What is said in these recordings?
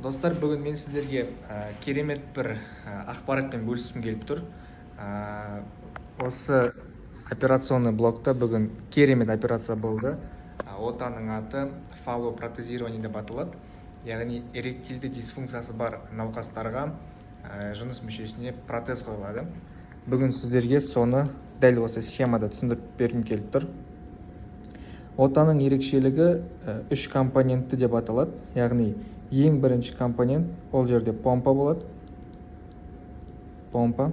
Достар, бүгін мен сіздерге керемет бір ақпаратпен бөліскім келіп тұр. Осы операционный блокта бүгін керемет операция болды. Отаның аты фаллопротезирование деп аталады. Яғни эректильді дисфункциясы бар науқастарға жыныс мүшесіне протез қойылады. Бүгін сіздерге соны дәл осы схемада түсіндіріп бергім келіп тұр. Отаның ерекшелігі 3 компонентті деп аталады. Яғни ең бірінші компонент ол жерде помпа болады. Помпа.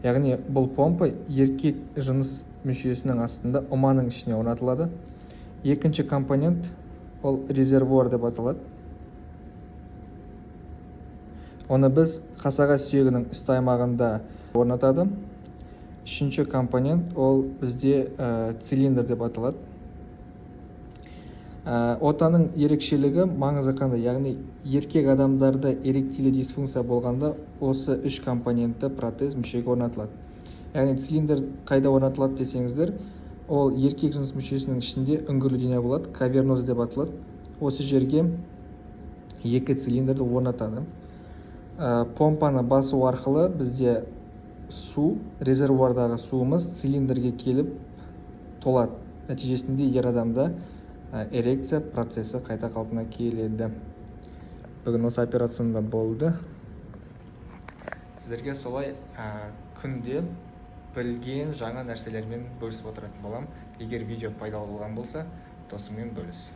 Яғни бұл помпа еркек жыныс мүшесінің астында ұманың ішіне орнатылады. Екінші компонент ол резервуар деп аталады. Оны біз қасаға сүйегінің үсті аймағында орнатады. Үшінші компонент ол бізде цилиндр деп аталады. Отаның ерекшелігі маңызы қандай, яғни еркек адамдарда эректильді дисфункция болғанда осы 3 компонентті протез мүшеге орнатылады. Яғни цилиндр қайда орнатылады десеңіздер, ол еркек жыныс мүшесінің ішінде үңгірлі дене болады, каверноз деп аталады. Осы жерге 2 цилиндрді орнатады. Помпаны басу арқылы бізде су, резервуардағы суымыз цилиндрге келіп толады. Нәтижесінде ер адамда эрекция процесі қайта қалпына келеді. Бүгін осы операцияда болды. Сіздерге солай күнде білген жаңа нәрселермен бөлісіп отыратын болам. Егер видео пайдалы болған болса, досыңмен бөліс.